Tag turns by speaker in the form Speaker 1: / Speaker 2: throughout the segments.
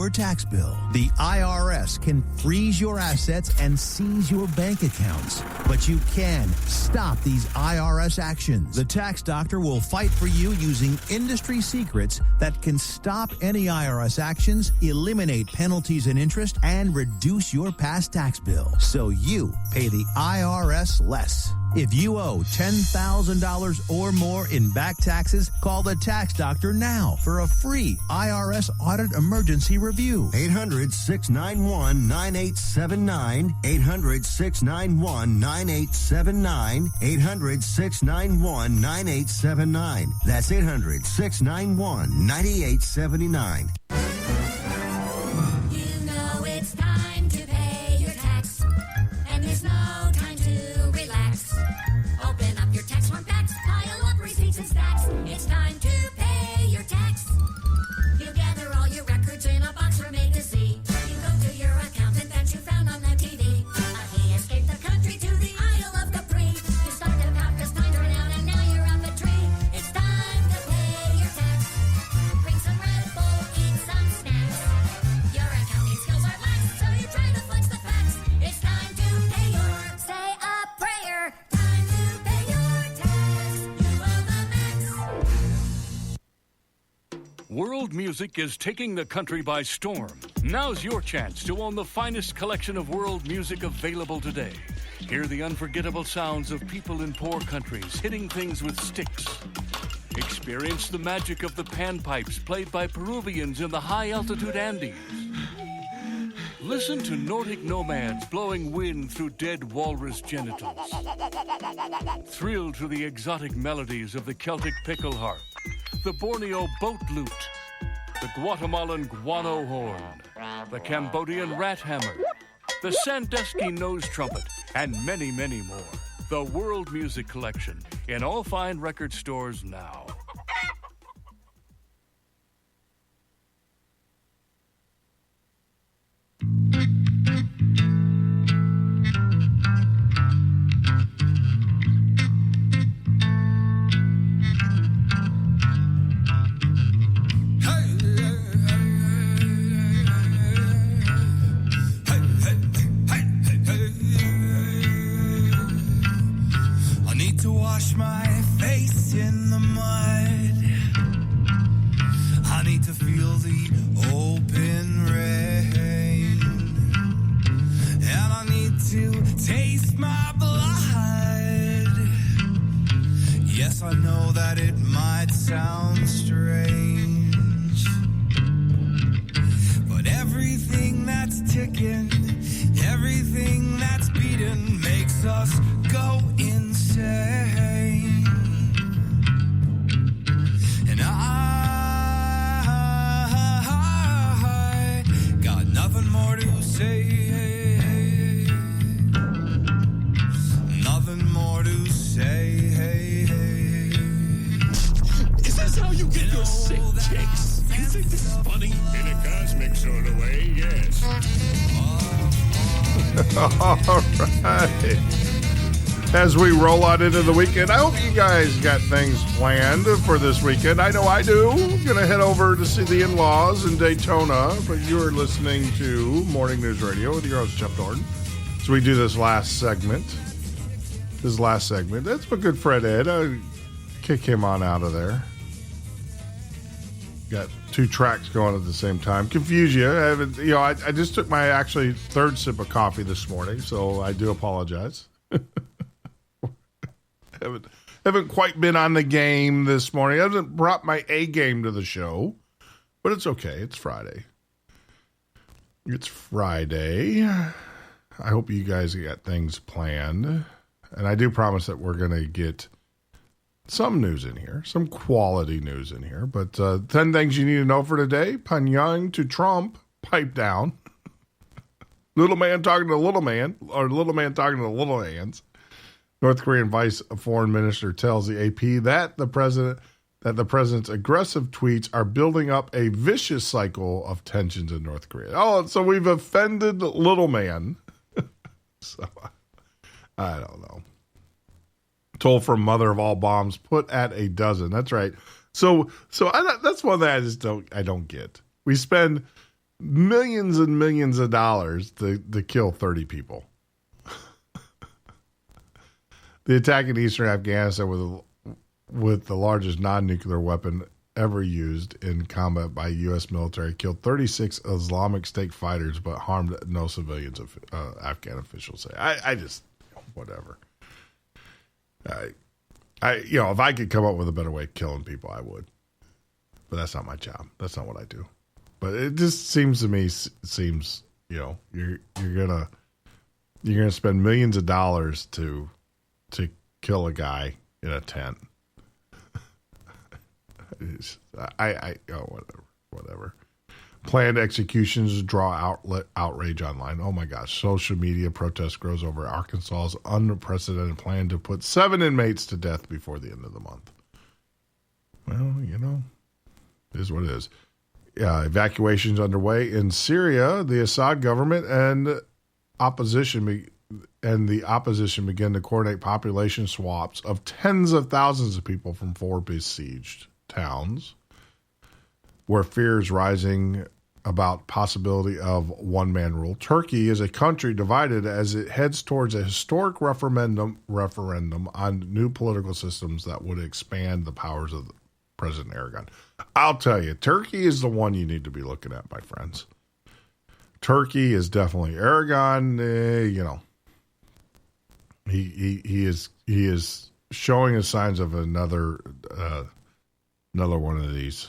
Speaker 1: your tax bill. The IRS can freeze your assets and seize your bank accounts, but you can stop these IRS actions. The Tax Doctor will fight for you using industry secrets that can stop any IRS actions, eliminate penalties and interest, and reduce your past tax bill so you pay the IRS less. If you owe $10,000 or more in back taxes, call the Tax Doctor now for a free IRS audit emergency review.
Speaker 2: 800-691-9879. 800-691-9879. 800-691-9879. That's 800-691-9879.
Speaker 3: It's time to pay your tax. You gather all your records in a box from A to Z. You go to your accountant that you found on the TV. He escaped the country to the Isle of Capri. You started out just time to run out and now you're up a tree. It's time to pay your tax. Bring some Red Bull, eat some snacks. Your accounting skills are lax, so you try to flex the facts. It's time to pay your, say a prayer. Time to pay your tax. You owe the max.
Speaker 4: World music is taking the country by storm. Now's your chance to own the finest collection of world music available today. Hear the unforgettable sounds of people in poor countries hitting things with sticks. Experience the magic of the panpipes played by Peruvians in the high-altitude Andes. Listen to Nordic nomads blowing wind through dead walrus genitals. Thrill to the exotic melodies of the Celtic pickle harp, the Borneo boat lute, the Guatemalan guano horn, the Cambodian rat hammer, the Sandusky nose trumpet, and many, many more. The World Music Collection in all fine record stores now.
Speaker 5: Wash my face in the mud. I need to feel the open rain. And I need to taste my blood. Yes, I know that it might sound strange, but everything that's ticking, everything that's beating makes us go insane. And I got nothing more to say. Nothing more to say.
Speaker 6: Is this how you get your sick chicks? You think this is funny? In a cosmic sort of way, yes.
Speaker 7: All right. As we roll on into the weekend, I hope you guys got things planned for this weekend. I know I do. Going to head over to see the in-laws in Daytona, but you are listening to Morning News Radio with your host, Jeff Norton. So we do this last segment. That's my good friend Ed. I'll kick him on out of there. Got two tracks going at the same time. Confuse you. I just took my actually third sip of coffee this morning, so I do apologize. Haven't quite been on the game this morning. I haven't brought my A game to the show, but it's okay. It's Friday. I hope you guys got things planned, and I do promise that we're going to get some news in here, some quality news in here. But 10 things you need to know for today. Pyongyang to Trump, pipe down. Little man talking to little man, or little man talking to little hands. North Korean Vice Foreign Minister tells the AP that the president's aggressive tweets are building up a vicious cycle of tensions in North Korea. Oh, so we've offended little man. So I don't know. Toll from mother of all bombs put at a dozen. That's right. So that's one that I don't get. We spend millions and millions of dollars to kill 30 people. The attack in eastern Afghanistan with the largest non-nuclear weapon ever used in combat by U.S. military killed 36 Islamic State fighters but harmed no civilians, Afghan officials say. I just, whatever. If I could come up with a better way of killing people, I would. But that's not my job. That's not what I do. But it just seems to me, you're gonna spend millions of dollars to kill a guy in a tent. Whatever. Planned executions draw outrage online. Oh my gosh. Social media protest grows over Arkansas's unprecedented plan to put 7 inmates to death before the end of the month. Well, it is what it is. Evacuations underway in Syria. The Assad government and the opposition begin to coordinate population swaps of tens of thousands of people from 4 besieged towns, where fear is rising about possibility of one-man rule. Turkey is a country divided as it heads towards a historic referendum on new political systems that would expand the powers of President Erdogan. I'll tell you, Turkey is the one you need to be looking at, my friends. Turkey is definitely Erdogan. He is showing us signs of another one of these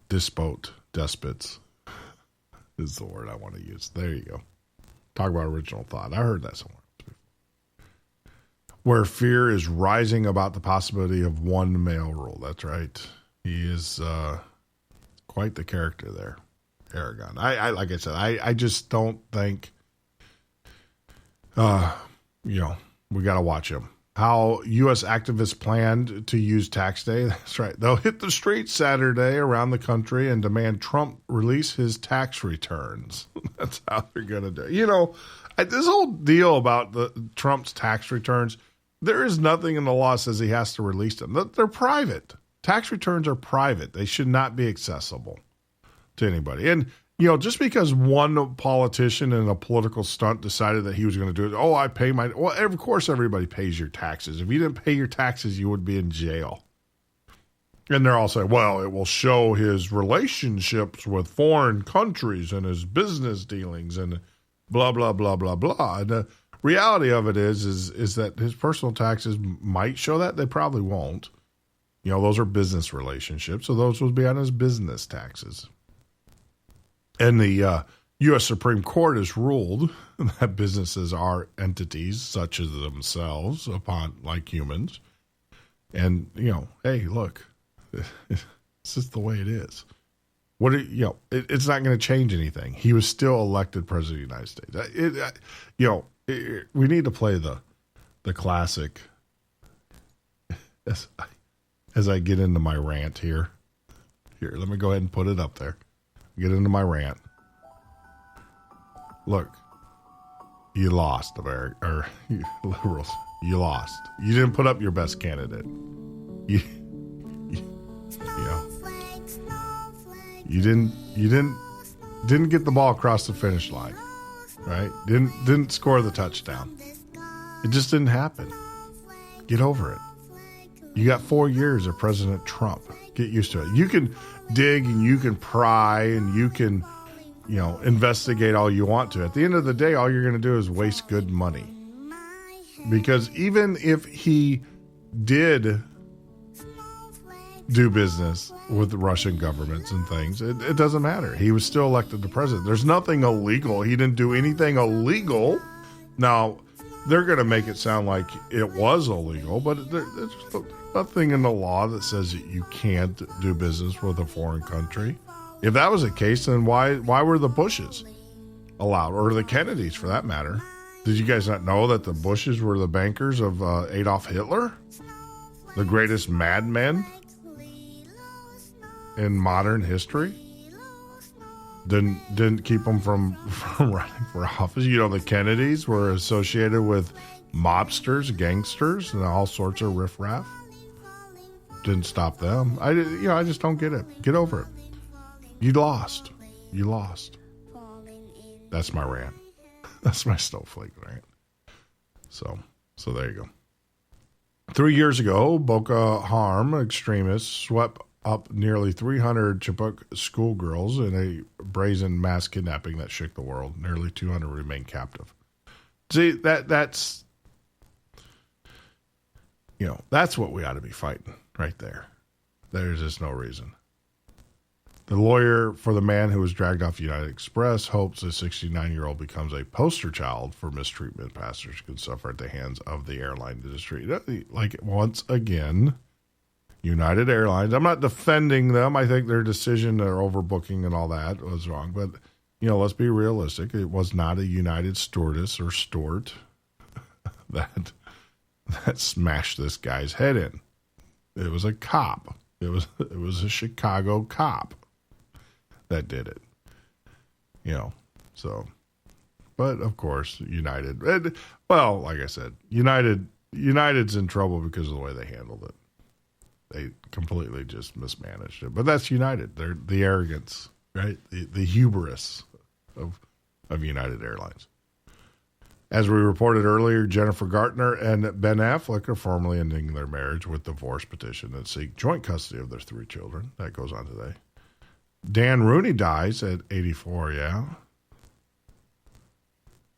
Speaker 7: despots is the word I want to use. There you go. Talk about original thought. I heard that somewhere. Where fear is rising about the possibility of one male rule. That's right. He is quite the character there, Erdogan. I like I said, I just don't think, we got to watch him. How U.S. activists planned to use tax day. That's right. They'll hit the streets Saturday around the country and demand Trump release his tax returns. That's how they're going to do it. This whole deal about Trump's tax returns, there is nothing in the law that says he has to release them. They're private. Tax returns are private. They should not be accessible to anybody. And, just because one politician in a political stunt decided that he was going to do it, I pay my... Well, of course everybody pays your taxes. If you didn't pay your taxes, you would be in jail. And they're all saying, well, it will show his relationships with foreign countries and his business dealings and blah, blah, blah, blah, blah. And the reality of it is that his personal taxes might show that. They probably won't. Those are business relationships, so those would be on his business taxes. And the U.S. Supreme Court has ruled that businesses are entities such as themselves, like humans. And, hey, look, it's just the way it is. It's not going to change anything. He was still elected president of the United States. We need to play the classic as I get into my rant here. Here, let me go ahead and put it up there. Get into my rant. Look, you lost, America, or you liberals. You lost. You didn't put up your best candidate. You didn't get the ball across the finish line, right? Didn't score the touchdown. It just didn't happen. Get over it. You got 4 years of President Trump. Get used to it. You can dig and you can pry and you can, investigate all you want to. At the end of the day, all you're going to do is waste good money. Because even if he did do business with the Russian governments and things, it doesn't matter. He was still elected the president. There's nothing illegal. He didn't do anything illegal. Now, they're going to make it sound like it was illegal, but there's nothing in the law that says that you can't do business with a foreign country. If that was the case, then why were the Bushes allowed, or the Kennedys for that matter? Did you guys not know that the Bushes were the bankers of Adolf Hitler, the greatest madman in modern history? Didn't keep them from running for office. The Kennedys were associated with mobsters, gangsters, and all sorts of riffraff. didn't stop them. I just don't get it. Get over it. You lost. You lost. That's my rant. That's my snowflake rant. So there you go. 3 years ago, Boko Haram extremists swept up nearly 300 Chibok schoolgirls in a brazen mass kidnapping that shook the world. Nearly 200 remain captive. See, that's that's what we ought to be fighting right there. There's just no reason. The lawyer for the man who was dragged off United Express hopes a 69-year-old becomes a poster child for mistreatment passengers can suffer at the hands of the airline industry. Like, once again, United Airlines, I'm not defending them. I think their decision, their overbooking and all that was wrong. But, let's be realistic. It was not a United stewardess or steward that smashed this guy's head in. It was a cop. It was a Chicago cop that did it. But of course, United, like I said, United's in trouble because of the way they handled it. They completely just mismanaged it. But that's United. They're the arrogance, right? The hubris of United Airlines. As we reported earlier, Jennifer Garner and Ben Affleck are formally ending their marriage with divorce petition and seek joint custody of their 3 children. That goes on today. Dan Rooney dies at 84, yeah.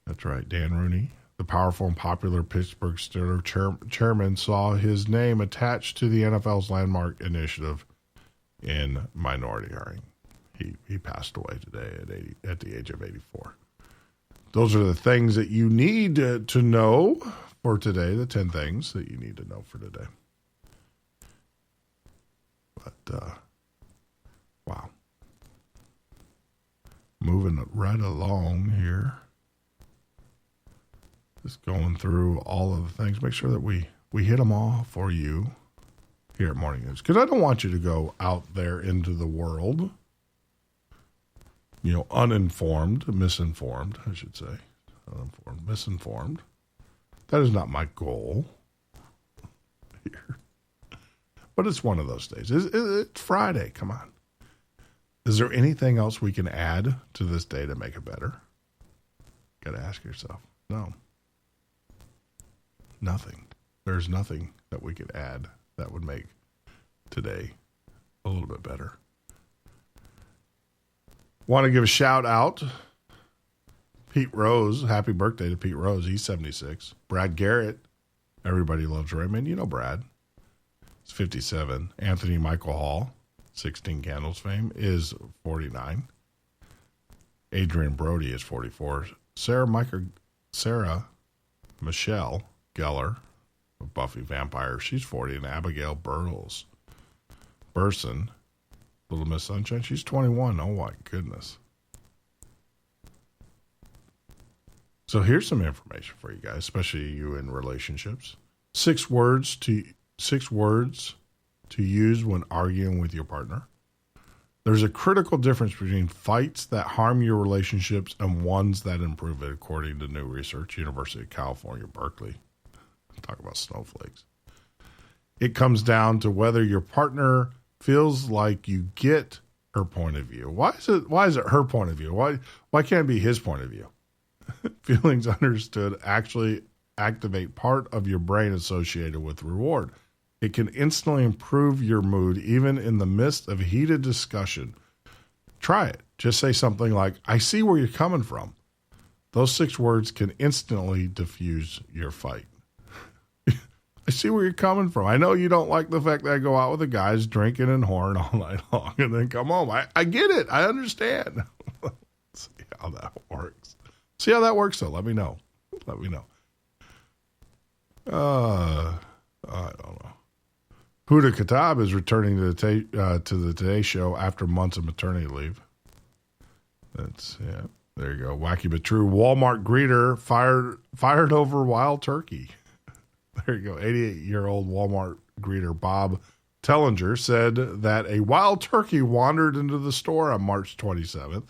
Speaker 7: That's right, Dan Rooney. The powerful and popular Pittsburgh Steelers chairman saw his name attached to the NFL's landmark initiative in minority hiring. He passed away today at the age of 84. Those are the things that you need to know for today, the 10 things that you need to know for today. But, wow. Moving right along here. Just going through all of the things. Make sure that we hit them all for you here at Morning News. Because I don't want you to go out there into the world, uninformed, misinformed, I should say. Uninformed, misinformed. That is not my goal here. But it's one of those days. It's Friday. Come on. Is there anything else we can add to this day to make it better? Got to ask yourself. No. Nothing. There's nothing that we could add that would make today a little bit better. Want to give a shout out. Pete Rose. Happy birthday to Pete Rose. He's 76. Brad Garrett. Everybody loves Raymond. You know Brad. He's 57. Anthony Michael Hall, 16 Candles fame, is 49. Adrian Brody is 44. Sarah Michelle Gellar of Buffy Vampire, she's 40. And Abigail Burson, Little Miss Sunshine, she's 21. Oh my goodness. So here's some information for you guys, especially you in relationships. 6 words to use when arguing with your partner. There's a critical difference between fights that harm your relationships and ones that improve it, according to new research, University of California, Berkeley. Talk about snowflakes. It comes down to whether your partner feels like you get her point of view. Why is it her point of view? Why can't it be his point of view? Feelings understood actually activate part of your brain associated with reward. It can instantly improve your mood even in the midst of heated discussion. Try it. Just say something like, I see where you're coming from. Those 6 words can instantly diffuse your fight. I see where you're coming from. I know you don't like the fact that I go out with the guys drinking and whoring all night long and then come home. I get it. I understand. See how that works. See how that works, though. Let me know. I don't know. Huda Khattab is returning to the Today Show after months of maternity leave. There you go. Wacky but true. Walmart greeter fired over wild turkey. There you go. 88-year-old Walmart greeter Bob Tellinger said that a wild turkey wandered into the store on March 27th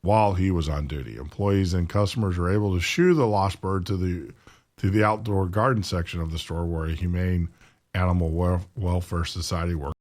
Speaker 7: while he was on duty. Employees and customers were able to shoo the lost bird to the outdoor garden section of the store, where a humane Animal Welfare Society work